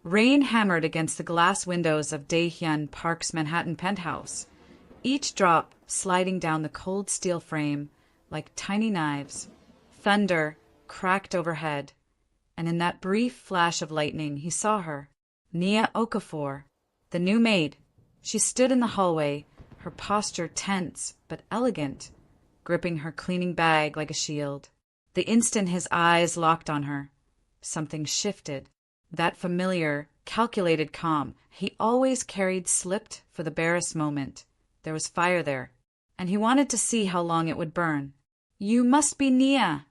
Rain hammered against the glass windows of Dae-Hyun Park's Manhattan penthouse, each drop sliding down the cold steel frame like tiny knives. Thunder cracked overhead, and in that brief flash of lightning he saw her, Nia Okafor, the new maid. She stood in the hallway, her posture tense but elegant, gripping her cleaning bag like a shield. The instant his eyes locked on her, something shifted. That familiar, calculated calm he always carried slipped for the barest moment. There was fire there, and he wanted to see how long it would burn. "You must be Nia,"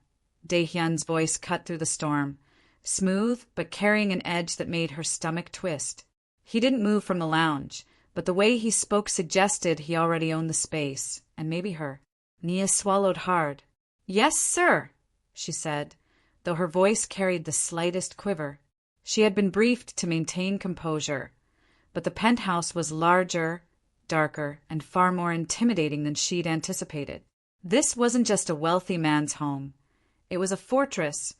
Dae-Hyun's voice cut through the storm, smooth but carrying an edge that made her stomach twist. He didn't move from the lounge, but the way he spoke suggested he already owned the space, and maybe her. Nia swallowed hard. "Yes, sir," she said, though her voice carried the slightest quiver. She had been briefed to maintain composure, but the penthouse was larger, darker, and far more intimidating than she'd anticipated. This wasn't just a wealthy man's home. It was a fortress,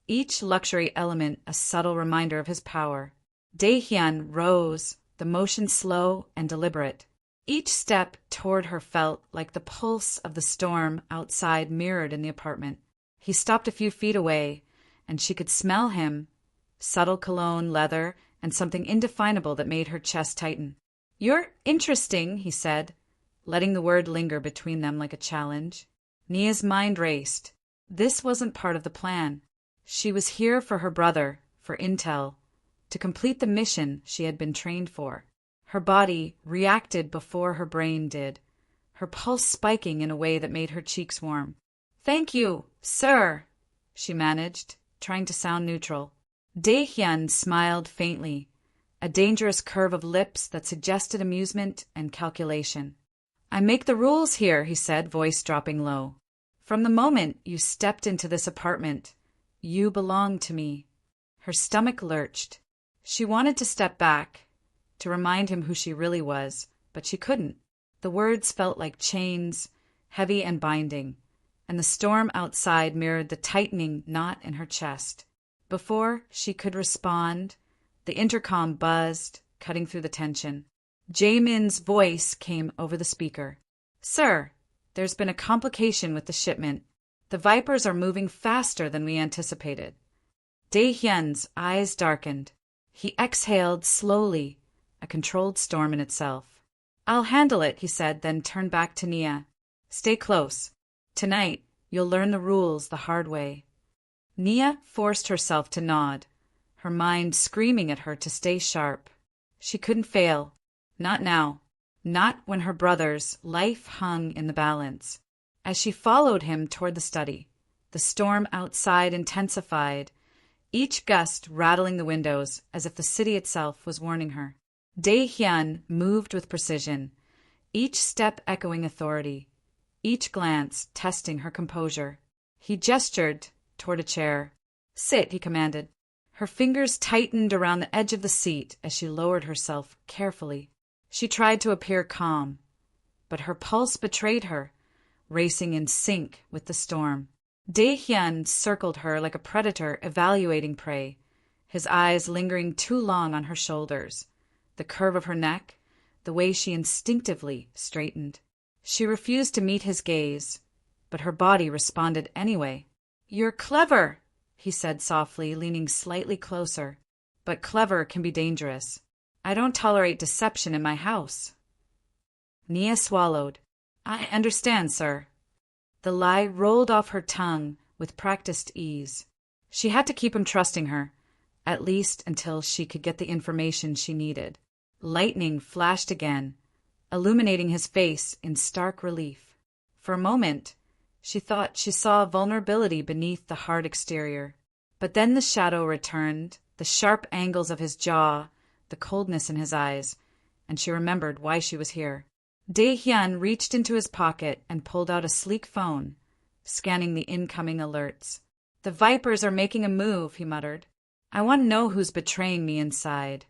each luxury element a subtle reminder of his power. Dae-Hyun rose, the motion slow and deliberate. Each step toward her felt like the pulse of the storm outside mirrored in the apartment. He stopped a few feet away, and she could smell him, subtle cologne, leather, and something indefinable that made her chest tighten. "You're interesting," he said, letting the word linger between them like a challenge. Nia's mind raced. This wasn't part of the plan. She was here for her brother, for intel, to complete the mission she had been trained for. Her body reacted before her brain did, her pulse spiking in a way that made her cheeks warm. "Thank you, sir," she managed, trying to sound neutral. Dae-Hyun smiled faintly, a dangerous curve of lips that suggested amusement and calculation. "I make the rules here," he said, voice dropping low. "From the moment you stepped into this apartment, you belong to me." Her stomach lurched. She wanted to step back, to remind him who she really was, but she couldn't. The words felt like chains, heavy and binding, and the storm outside mirrored the tightening knot in her chest. Before she could respond, the intercom buzzed, cutting through the tension. Jaemin's voice came over the speaker. "Sir, there's been a complication with the shipment. The Vipers are moving faster than we anticipated." Dae-Hyun's eyes darkened. He exhaled slowly, a controlled storm in itself. "I'll handle it," he said, then turned back to Nia. "Stay close. Tonight, you'll learn the rules the hard way." Nia forced herself to nod, her mind screaming at her to stay sharp. She couldn't fail. Not now. Not when her brother's life hung in the balance. As she followed him toward the study, the storm outside intensified, each gust rattling the windows as if the city itself was warning her. Dae-Hyun moved with precision, each step echoing authority, each glance testing her composure. He gestured toward a chair. "Sit," he commanded. Her fingers tightened around the edge of the seat as she lowered herself carefully. She tried to appear calm, but her pulse betrayed her, racing in sync with the storm. Dae-Hyun circled her like a predator evaluating prey, his eyes lingering too long on her shoulders, the curve of her neck, the way she instinctively straightened. She refused to meet his gaze, but her body responded anyway. "You're clever," he said softly, leaning slightly closer. "But clever can be dangerous. I don't tolerate deception in my house." Nia swallowed. "I understand, sir." The lie rolled off her tongue with practiced ease. She had to keep him trusting her, at least until she could get the information she needed. Lightning flashed again, illuminating his face in stark relief. For a moment, she thought she saw vulnerability beneath the hard exterior. But then the shadow returned, the sharp angles of his jaw, the coldness in his eyes, and she remembered why she was here. Dae-Hyun reached into his pocket and pulled out a sleek phone, scanning the incoming alerts. "The Vipers are making a move," he muttered. "I want to know who's betraying me inside."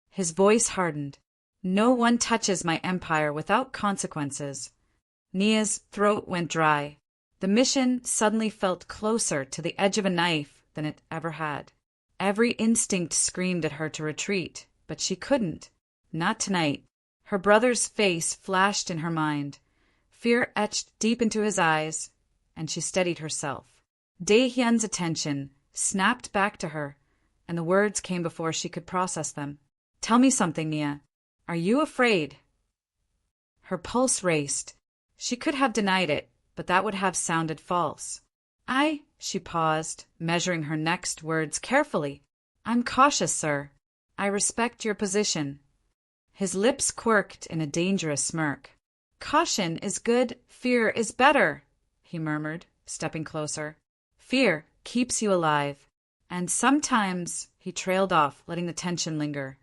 His voice hardened. "No one touches my empire without consequences." Nia's throat went dry. The mission suddenly felt closer to the edge of a knife than it ever had. Every instinct screamed at her to retreat, but she couldn't. Not tonight. Her brother's face flashed in her mind. Fear etched deep into his eyes, and she steadied herself. Dae-Hyun's attention snapped back to her, and the words came before she could process them. "Tell me something, Nia. Are you afraid?" Her pulse raced. She could have denied it, but that would have sounded false. She paused, measuring her next words carefully. "I'm cautious, sir. I respect your position." His lips quirked in a dangerous smirk. "Caution is good, fear is better," he murmured, stepping closer. "Fear keeps you alive. And sometimes," he trailed off, letting the tension linger,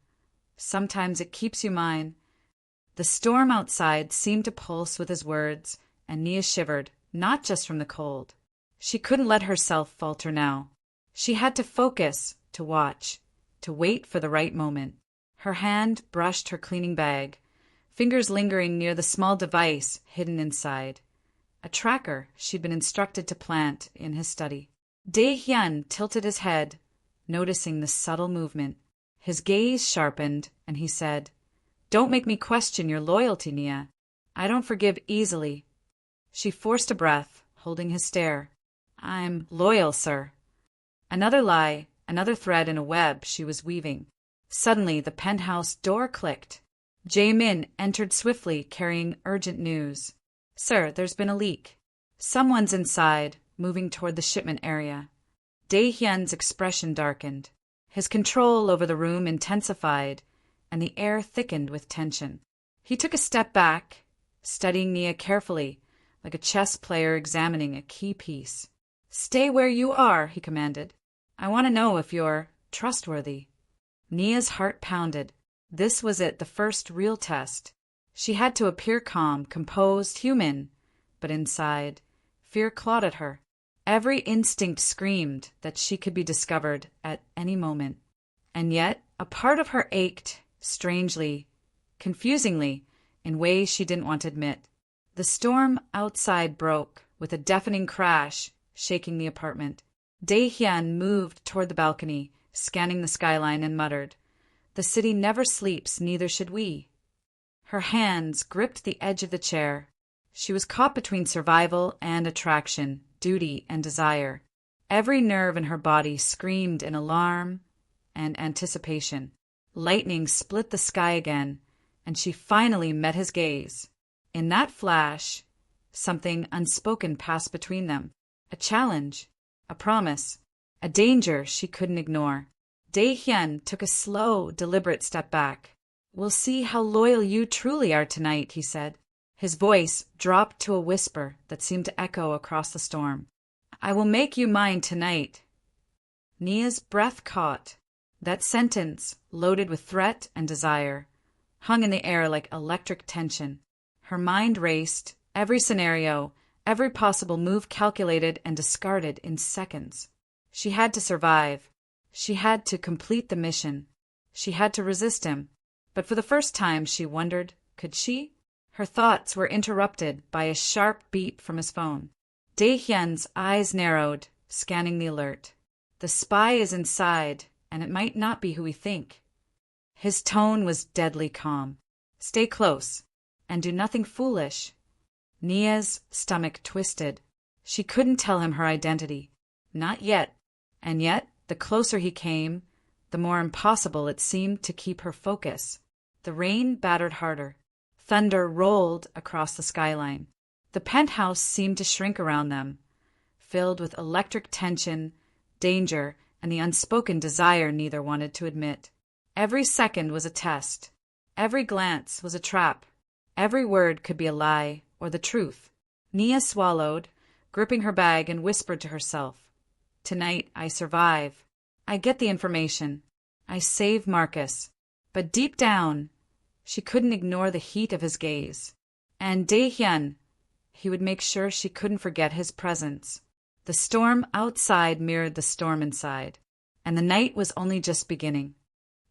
"sometimes it keeps you mine." The storm outside seemed to pulse with his words, and Nia shivered, not just from the cold. She couldn't let herself falter now. She had to focus, to watch, to wait for the right moment. Her hand brushed her cleaning bag, fingers lingering near the small device hidden inside. A tracker she'd been instructed to plant in his study. Dae-Hyun tilted his head, noticing the subtle movement. His gaze sharpened, and he said, "Don't make me question your loyalty, Nia. I don't forgive easily." She forced a breath, holding his stare. "I'm loyal, sir." Another lie, another thread in a web she was weaving. Suddenly, the penthouse door clicked. Jae-min entered swiftly, carrying urgent news. "Sir, there's been a leak. Someone's inside, moving toward the shipment area." Dae-Hyun's expression darkened. His control over the room intensified, and the air thickened with tension. He took a step back, studying Nia carefully, like a chess player examining a key piece. "Stay where you are," he commanded. "I want to know if you're trustworthy." Nia's heart pounded. This was it, the first real test. She had to appear calm, composed, human, but inside, fear clawed at her. Every instinct screamed that she could be discovered at any moment. And yet, a part of her ached, strangely, confusingly, in ways she didn't want to admit. The storm outside broke, with a deafening crash, shaking the apartment. Dae-Hyun moved toward the balcony, scanning the skyline, and muttered, "The city never sleeps, neither should we." Her hands gripped the edge of the chair. She was caught between survival and attraction, duty and desire. Every nerve in her body screamed in alarm and anticipation. Lightning split the sky again, and she finally met his gaze. In that flash, something unspoken passed between them. A challenge, a promise, a danger she couldn't ignore. Dae-Hyun took a slow, deliberate step back. "We'll see how loyal you truly are tonight," he said. His voice dropped to a whisper that seemed to echo across the storm. "I will make you mine tonight." Nia's breath caught. That sentence, loaded with threat and desire, hung in the air like electric tension. Her mind raced, every scenario, every possible move calculated and discarded in seconds. She had to survive. She had to complete the mission. She had to resist him. But for the first time she wondered, could she? Her thoughts were interrupted by a sharp beep from his phone. Dae-Hyun's eyes narrowed, scanning the alert. The spy is inside, and it might not be who we think. His tone was deadly calm. "Stay close, and do nothing foolish." Nia's stomach twisted. She couldn't tell him her identity. Not yet. And yet, the closer he came, the more impossible it seemed to keep her focus. The rain battered harder. Thunder rolled across the skyline. The penthouse seemed to shrink around them, filled with electric tension, danger, and the unspoken desire neither wanted to admit. Every second was a test. Every glance was a trap. Every word could be a lie or the truth. Nia swallowed, gripping her bag, and whispered to herself, "Tonight I survive. I get the information. I save Marcus." But deep down, she couldn't ignore the heat of his gaze. And Dae-Hyun, he would make sure she couldn't forget his presence. The storm outside mirrored the storm inside, and the night was only just beginning.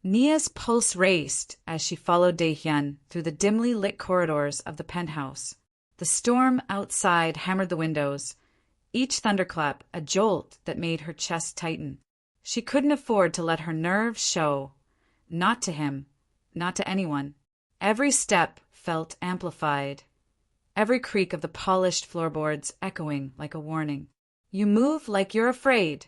Nia's pulse raced as she followed Dae-Hyun through the dimly lit corridors of the penthouse. The storm outside hammered the windows, each thunderclap a jolt that made her chest tighten. She couldn't afford to let her nerves show. Not to him. Not to anyone. Every step felt amplified. Every creak of the polished floorboards echoing like a warning. You move like you're afraid.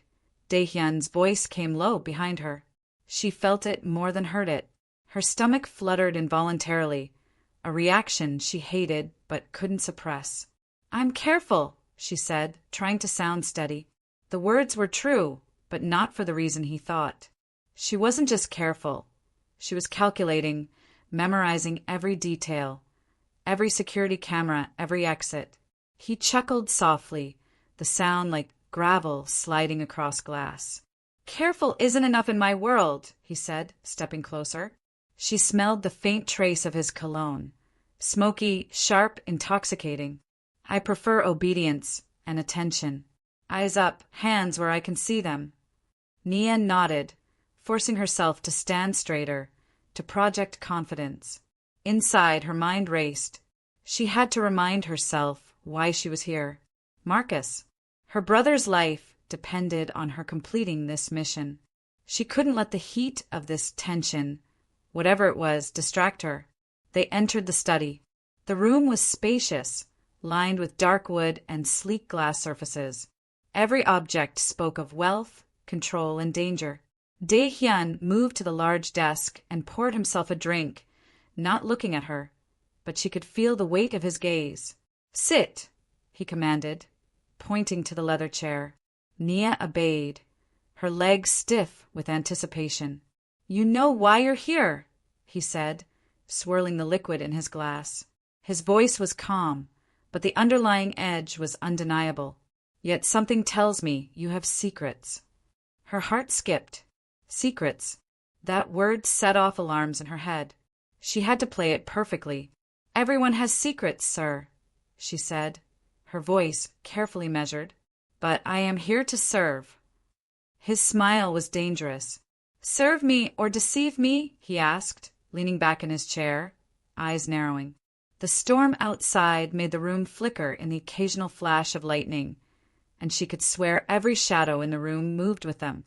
Dae-Hyun's voice came low behind her. She felt it more than heard it. Her stomach fluttered involuntarily, a reaction she hated but couldn't suppress. I'm careful, she said, trying to sound steady. The words were true, but not for the reason he thought. She wasn't just careful. She was calculating, memorizing every detail, every security camera, every exit. He chuckled softly, the sound like gravel sliding across glass. Careful isn't enough in my world, he said, stepping closer. She smelled the faint trace of his cologne. Smoky, sharp, intoxicating. I prefer obedience and attention. Eyes up, hands where I can see them. Nia nodded, forcing herself to stand straighter, to project confidence. Inside, her mind raced. She had to remind herself why she was here. Marcus. Her brother's life depended on her completing this mission. She couldn't let the heat of this tension, whatever it was, distract her. They entered the study. The room was spacious, lined with dark wood and sleek glass surfaces. Every object spoke of wealth, control, and danger. Dae-Hyun moved to the large desk and poured himself a drink, not looking at her, but she could feel the weight of his gaze. Sit, he commanded, pointing to the leather chair. Nia obeyed, her legs stiff with anticipation. You know why you're here, he said, swirling the liquid in his glass. His voice was calm, but the underlying edge was undeniable. Yet something tells me you have secrets. Her heart skipped. Secrets. That word set off alarms in her head. She had to play it perfectly. Everyone has secrets, sir, she said, her voice carefully measured. But I am here to serve. His smile was dangerous. Serve me or deceive me? He asked, leaning back in his chair, eyes narrowing. The storm outside made the room flicker in the occasional flash of lightning, and she could swear every shadow in the room moved with them.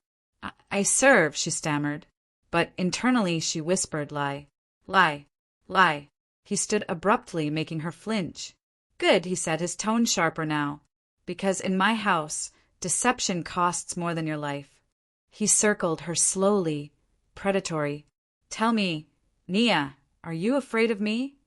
I serve, she stammered, but internally she whispered lie. Lie. Lie. He stood abruptly, making her flinch. Good, he said, his tone sharper now. Because in my house, deception costs more than your life. He circled her slowly, predatory. Tell me, Nia, are you afraid of me?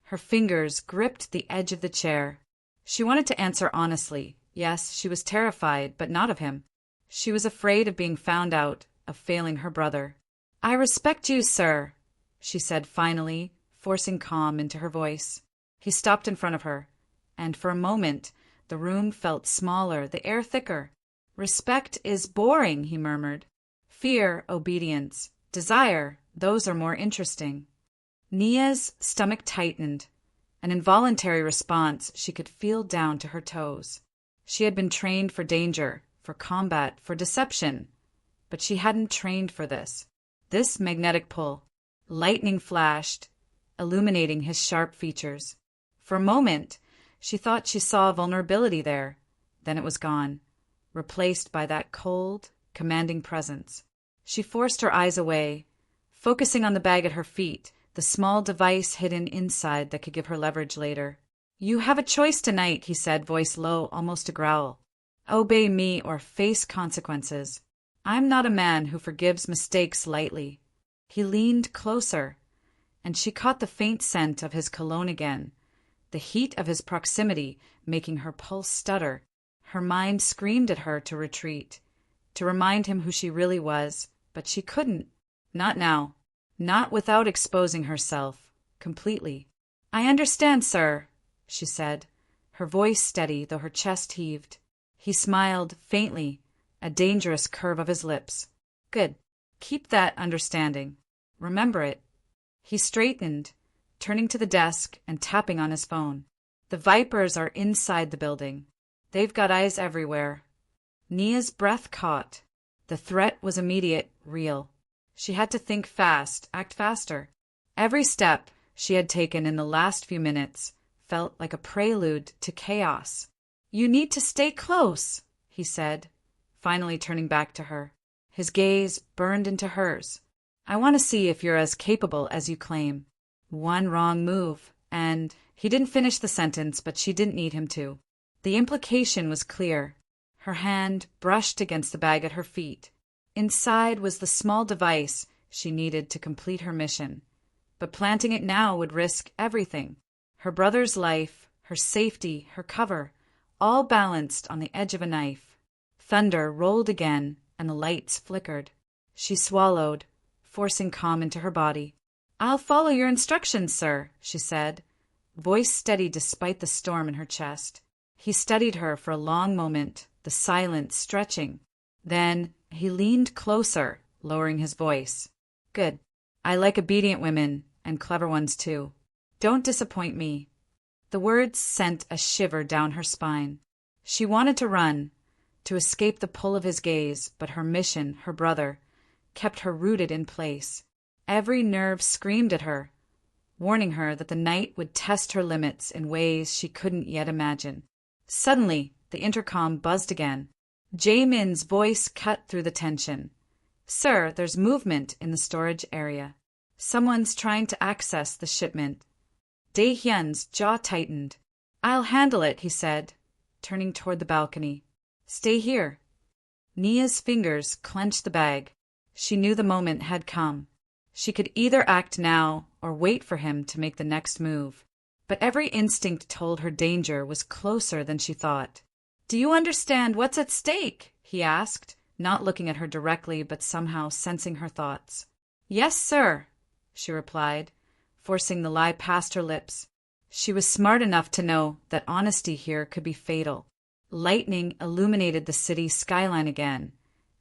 Her fingers gripped the edge of the chair. She wanted to answer honestly. Yes, she was terrified, but not of him. She was afraid of being found out, of failing her brother. I respect you, sir, she said finally, forcing calm into her voice. He stopped in front of her, and for a moment the room felt smaller, the air thicker. Respect is boring, he murmured. Fear, obedience, desire, those are more interesting. Nia's stomach tightened, an involuntary response she could feel down to her toes. She had been trained for danger, for combat, for deception, but she hadn't trained for this. This magnetic pull. Lightning flashed, illuminating his sharp features. For a moment, she thought she saw vulnerability there. Then it was gone, replaced by that cold, commanding presence. She forced her eyes away, focusing on the bag at her feet, the small device hidden inside that could give her leverage later. You have a choice tonight, he said, voice low, almost a growl. Obey me or face consequences. I'm not a man who forgives mistakes lightly. He leaned closer, and she caught the faint scent of his cologne again, the heat of his proximity making her pulse stutter. Her mind screamed at her to retreat, to remind him who she really was, but she couldn't. Not now. Not without exposing herself, completely. I understand, sir, she said, her voice steady though her chest heaved. He smiled faintly, a dangerous curve of his lips. Good. Keep that understanding. Remember it. He straightened, turning to the desk and tapping on his phone. The Vipers are inside the building. They've got eyes everywhere. Nia's breath caught. The threat was immediate, real. She had to think fast, act faster. Every step she had taken in the last few minutes felt like a prelude to chaos. You need to stay close, he said, finally turning back to her. His gaze burned into hers. "I want to see if you're as capable as you claim. One wrong move, and—" He didn't finish the sentence, but she didn't need him to. The implication was clear. Her hand brushed against the bag at her feet. Inside was the small device she needed to complete her mission. But planting it now would risk everything. Her brother's life, her safety, her cover, all balanced on the edge of a knife. Thunder rolled again, and the lights flickered. She swallowed, forcing calm into her body. "I'll follow your instructions, sir," she said, voice steady despite the storm in her chest. He studied her for a long moment, the silence stretching. Then he leaned closer, lowering his voice. "Good. I like obedient women, and clever ones too. Don't disappoint me." The words sent a shiver down her spine. She wanted to run, to escape the pull of his gaze, but her mission, her brother, kept her rooted in place. Every nerve screamed at her, warning her that the night would test her limits in ways she couldn't yet imagine. Suddenly, the intercom buzzed again. Jae-min's voice cut through the tension. "Sir, there's movement in the storage area. Someone's trying to access the shipment." Dae-Hyun's jaw tightened. "I'll handle it," he said, turning toward the balcony. "Stay here." Nia's fingers clenched the bag. She knew the moment had come. She could either act now or wait for him to make the next move. But every instinct told her danger was closer than she thought. "Do you understand what's at stake?" he asked, not looking at her directly but somehow sensing her thoughts. "Yes, sir," she replied, forcing the lie past her lips. She was smart enough to know that honesty here could be fatal. Lightning illuminated the city skyline again,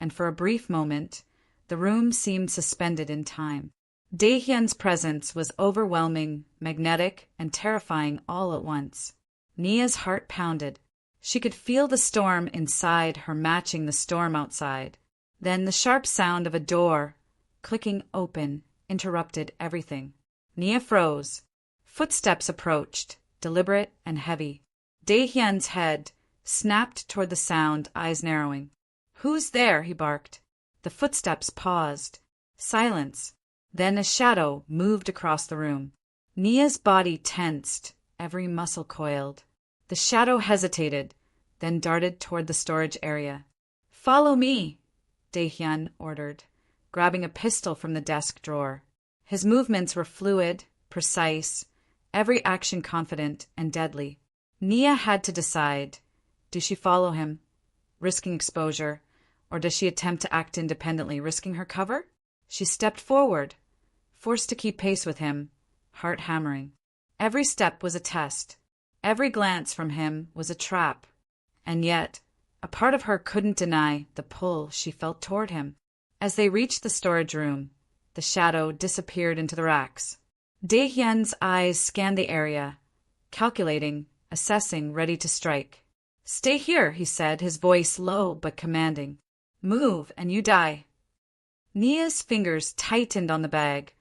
and for a brief moment, the room seemed suspended in time. Dae-Hyun's presence was overwhelming, magnetic, and terrifying all at once. Nia's heart pounded. She could feel the storm inside her matching the storm outside. Then the sharp sound of a door clicking open interrupted everything. Nia froze. Footsteps approached, deliberate and heavy. Dae-Hyun's head snapped toward the sound, eyes narrowing. "Who's there?" he barked. The footsteps paused. Silence. Then a shadow moved across the room. Nia's body tensed, every muscle coiled. The shadow hesitated, then darted toward the storage area. "Follow me," Dae-Hyun ordered, grabbing a pistol from the desk drawer. His movements were fluid, precise, every action confident and deadly. Nia had to decide. Does she follow him, risking exposure, or does she attempt to act independently, risking her cover? She stepped forward, forced to keep pace with him, heart hammering. Every step was a test. Every glance from him was a trap. And yet, a part of her couldn't deny the pull she felt toward him. As they reached the storage room, the shadow disappeared into the racks. Dae-Hyun's eyes scanned the area, calculating, assessing, ready to strike. "Stay here," he said, his voice low but commanding. "Move, and you die." Nia's fingers tightened on the bag,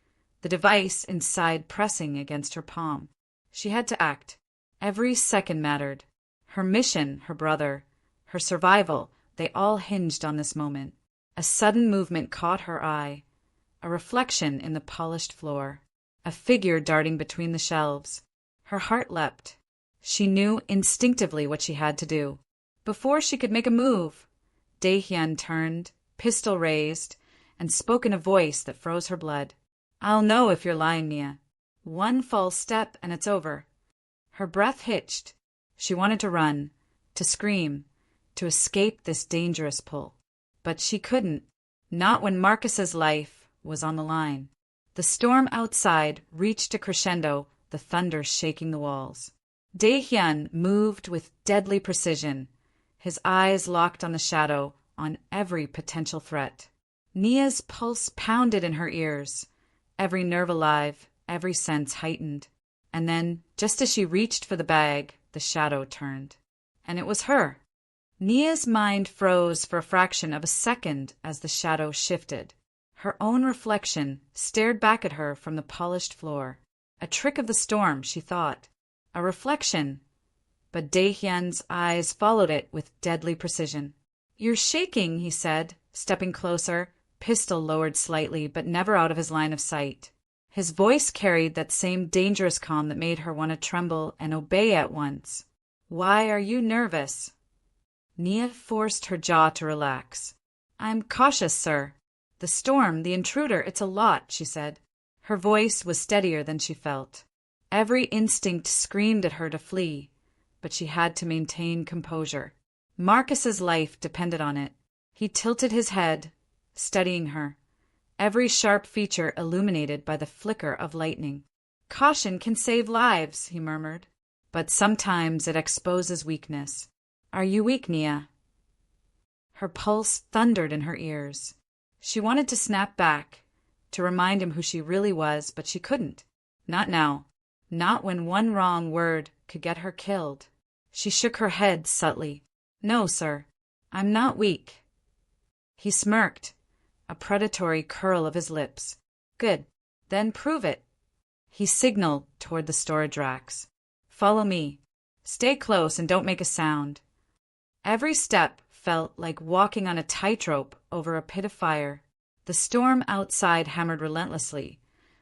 the device inside pressing against her palm. She had to act. Every second mattered. Her mission, her brother, her survival, they all hinged on this moment. A sudden movement caught her eye, a reflection in the polished floor, a figure darting between the shelves. Her heart leapt. She knew instinctively what she had to do. Before she could make a move, Dae-Hyun turned, pistol raised, and spoke in a voice that froze her blood. "I'll know if you're lying, Nia. One false step and it's over." Her breath hitched. She wanted to run, to scream, to escape this dangerous pull. But she couldn't, not when Marcus's life was on the line. The storm outside reached a crescendo, the thunder shaking the walls. Dae-Hyun moved with deadly precision, his eyes locked on the shadow, on every potential threat. Nia's pulse pounded in her ears, every nerve alive, every sense heightened. And then, just as she reached for the bag, the shadow turned. And it was her. Nia's mind froze for a fraction of a second as the shadow shifted. Her own reflection stared back at her from the polished floor. A trick of the storm, she thought. A reflection. But Dae-Hyun's eyes followed it with deadly precision. You're shaking, he said, stepping closer, pistol lowered slightly but never out of his line of sight. His voice carried that same dangerous calm that made her want to tremble and obey at once. Why are you nervous? Nia forced her jaw to relax. I'm cautious, sir. The storm, the intruder, it's a lot, she said. Her voice was steadier than she felt. Every instinct screamed at her to flee, but she had to maintain composure. Marcus's life depended on it. He tilted his head, studying her, every sharp feature illuminated by the flicker of lightning. Caution can save lives, he murmured, but sometimes it exposes weakness. Are you weak, Nia? Her pulse thundered in her ears. She wanted to snap back, to remind him who she really was, but she couldn't. Not now. Not when one wrong word could get her killed. She shook her head subtly. No, sir. I'm not weak. He smirked, a predatory curl of his lips. Good. Then prove it. He signaled toward the storage racks. Follow me. Stay close and don't make a sound. Every step felt like walking on a tightrope over a pit of fire. The storm outside hammered relentlessly,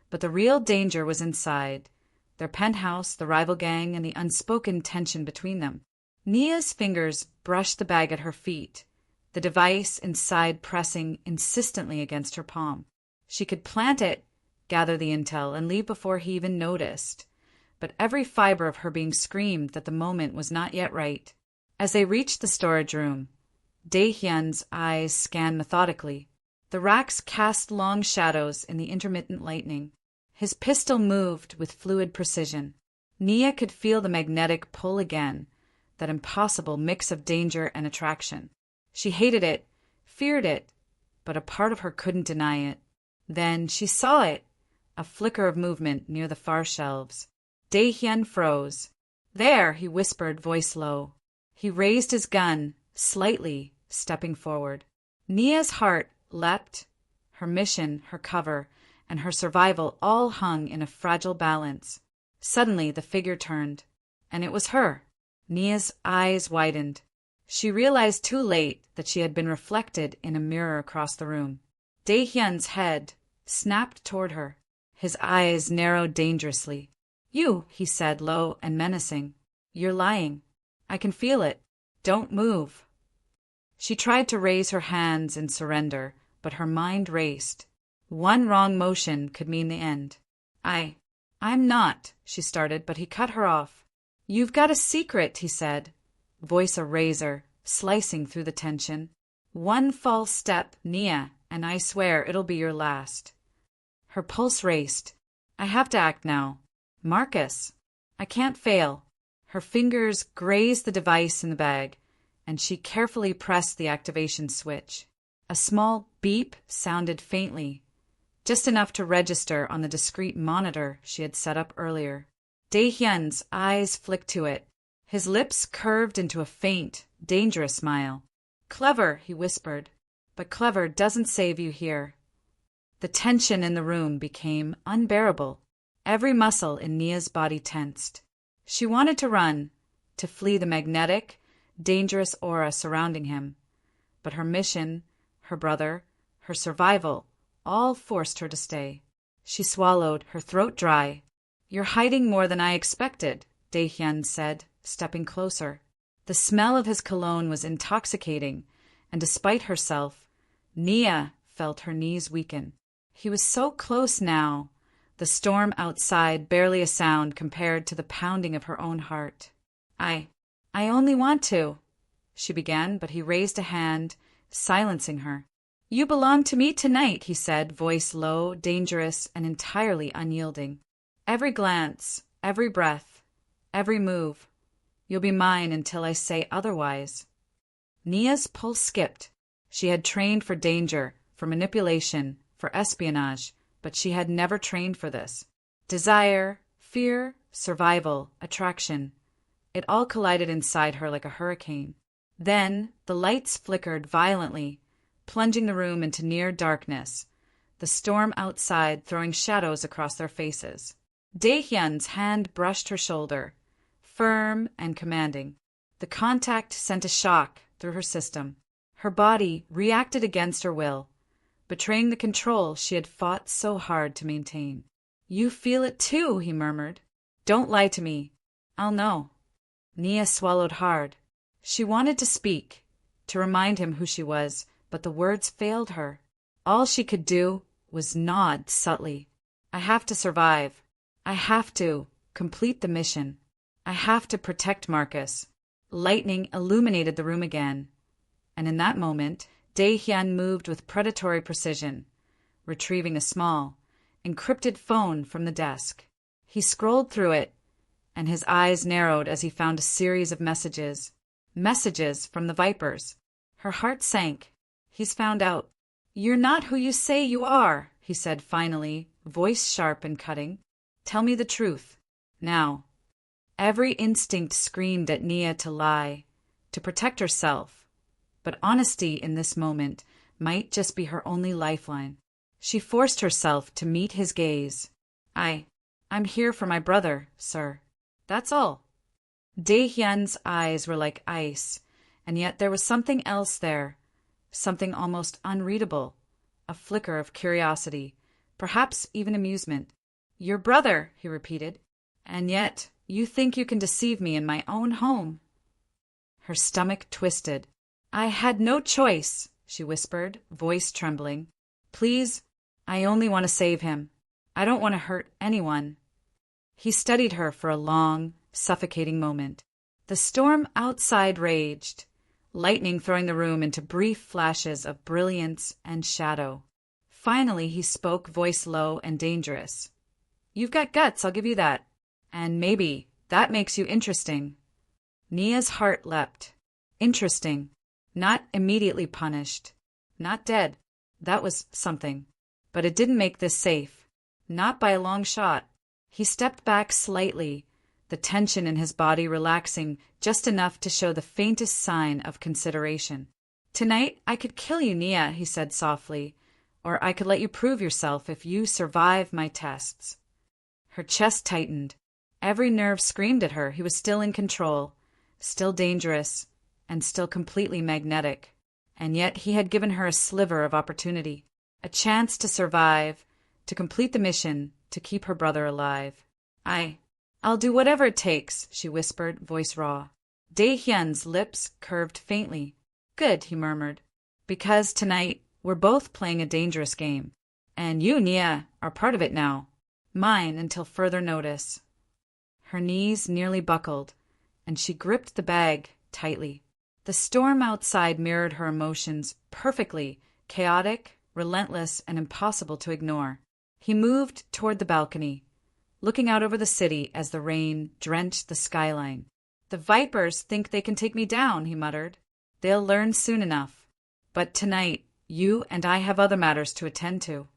but the real danger was inside. Their penthouse, the rival gang, and the unspoken tension between them. Nia's fingers brushed the bag at her feet, the device inside pressing insistently against her palm. She could plant it, gather the intel, and leave before he even noticed. But every fiber of her being screamed that the moment was not yet right. As they reached the storage room, Dae-Hyun's eyes scanned methodically. The racks cast long shadows in the intermittent lightning. His pistol moved with fluid precision. Nia could feel the magnetic pull again, that impossible mix of danger and attraction. She hated it, feared it, but a part of her couldn't deny it. Then she saw it, a flicker of movement near the far shelves. Dae-Hyun froze. There, he whispered, voice low. He raised his gun, slightly, stepping forward. Nia's heart leapt. Her mission, her cover, and her survival all hung in a fragile balance. Suddenly the figure turned, and it was her. Nia's eyes widened. She realized too late that she had been reflected in a mirror across the room. Dae-Hyun's head snapped toward her. His eyes narrowed dangerously. You, he said, low and menacing. You're lying. I can feel it. Don't move. She tried to raise her hands in surrender, but her mind raced. One wrong motion could mean the end. I'm not, she started, but he cut her off. You've got a secret, he said, voice a razor, slicing through the tension. One false step, Nia, and I swear it'll be your last. Her pulse raced. I have to act now. Marcus. I can't fail. Her fingers grazed the device in the bag, and she carefully pressed the activation switch. A small beep sounded faintly, just enough to register on the discreet monitor she had set up earlier. Dae-Hyun's eyes flicked to it. His lips curved into a faint, dangerous smile. Clever, he whispered, but clever doesn't save you here. The tension in the room became unbearable. Every muscle in Nia's body tensed. She wanted to run, to flee the magnetic, dangerous aura surrounding him. But her mission, her brother, her survival, all forced her to stay. She swallowed, her throat dry. You're hiding more than I expected, Dae-Hyun said, stepping closer. The smell of his cologne was intoxicating, and despite herself, Nia felt her knees weaken. He was so close now, the storm outside barely a sound compared to the pounding of her own heart. I only want to, she began, but he raised a hand, silencing her. You belong to me tonight, he said, voice low, dangerous, and entirely unyielding. Every glance, every breath, every move. You'll be mine until I say otherwise. Nia's pulse skipped. She had trained for danger, for manipulation, for espionage, but she had never trained for this. Desire, fear, survival, attraction. It all collided inside her like a hurricane. Then the lights flickered violently, plunging the room into near darkness, the storm outside throwing shadows across their faces. Dae-Hyun's hand brushed her shoulder, firm and commanding. The contact sent a shock through her system. Her body reacted against her will, betraying the control she had fought so hard to maintain. "You feel it too," he murmured. "Don't lie to me. I'll know." Nia swallowed hard. She wanted to speak, to remind him who she was, but the words failed her. All she could do was nod subtly. "I have to survive. I have to complete the mission. I have to protect Marcus." Lightning illuminated the room again, and in that moment, Dae-Hyun moved with predatory precision, retrieving a small, encrypted phone from the desk. He scrolled through it, and his eyes narrowed as he found a series of messages. Messages from the Vipers. Her heart sank. "He's found out." "You're not who you say you are," he said finally, voice sharp and cutting. "Tell me the truth. Now." Every instinct screamed at Nia to lie, to protect herself, but honesty in this moment might just be her only lifeline. She forced herself to meet his gaze. I'm here for my brother, sir. That's all." Dae-Hyun's eyes were like ice, and yet there was something else there, something almost unreadable, a flicker of curiosity, perhaps even amusement. "Your brother," he repeated, "and yet you think you can deceive me in my own home." Her stomach twisted. "I had no choice," she whispered, voice trembling. "Please, I only want to save him. I don't want to hurt anyone." He studied her for a long, suffocating moment. The storm outside raged, lightning throwing the room into brief flashes of brilliance and shadow. Finally he spoke, voice low and dangerous. "You've got guts, I'll give you that. And maybe that makes you interesting." Nia's heart leapt. Interesting. Not immediately punished. Not dead. That was something. But it didn't make this safe. Not by a long shot. He stepped back slightly, the tension in his body relaxing just enough to show the faintest sign of consideration. "Tonight I could kill you, Nia," he said softly, "or I could let you prove yourself if you survive my tests." Her chest tightened. Every nerve screamed at her he was still in control, still dangerous, and still completely magnetic. And yet he had given her a sliver of opportunity, a chance to survive, to complete the mission, to keep her brother alive. I'll do whatever it takes," she whispered, voice raw. Dae-Hyun's lips curved faintly. "Good," he murmured, "because tonight we're both playing a dangerous game. And you, Nia, are part of it now. Mine until further notice." Her knees nearly buckled, and she gripped the bag tightly. The storm outside mirrored her emotions perfectly, chaotic, relentless, and impossible to ignore. He moved toward the balcony, looking out over the city as the rain drenched the skyline. "The Vipers think they can take me down," he muttered. "They'll learn soon enough. But tonight, you and I have other matters to attend to."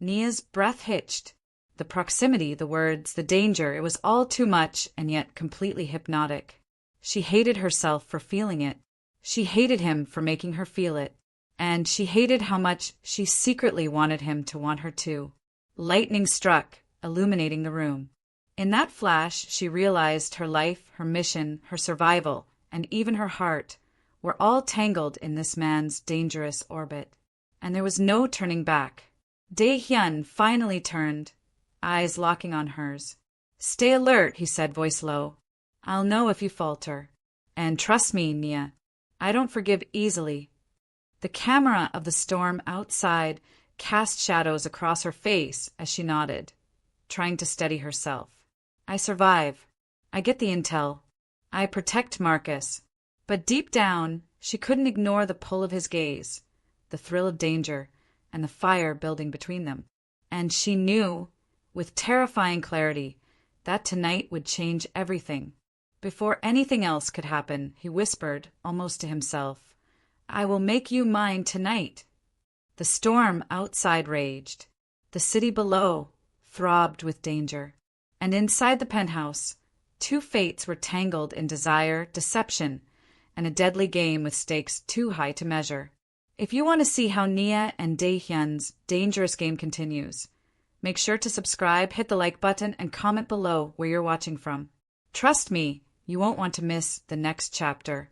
Nia's breath hitched. The proximity, the words, the danger, it was all too much and yet completely hypnotic. She hated herself for feeling it. She hated him for making her feel it. And she hated how much she secretly wanted him to want her too. Lightning struck, illuminating the room. In that flash, she realized her life, her mission, her survival, and even her heart were all tangled in this man's dangerous orbit. And there was no turning back. Dae-Hyun finally turned, eyes locking on hers. "Stay alert," he said, voice low. "I'll know if you falter. And trust me, Nia, I don't forgive easily." The camera of the storm outside cast shadows across her face as she nodded, trying to steady herself. "I survive. I get the intel. I protect Marcus." But deep down, she couldn't ignore the pull of his gaze, the thrill of danger, and the fire building between them. And she knew, with terrifying clarity, that tonight would change everything. Before anything else could happen, he whispered, almost to himself, "I will make you mine tonight." The storm outside raged. The city below throbbed with danger. And inside the penthouse, two fates were tangled in desire, deception, and a deadly game with stakes too high to measure. If you want to see how Nia and Dae-Hyun's dangerous game continues, make sure to subscribe, hit the like button, and comment below where you're watching from. Trust me, you won't want to miss the next chapter.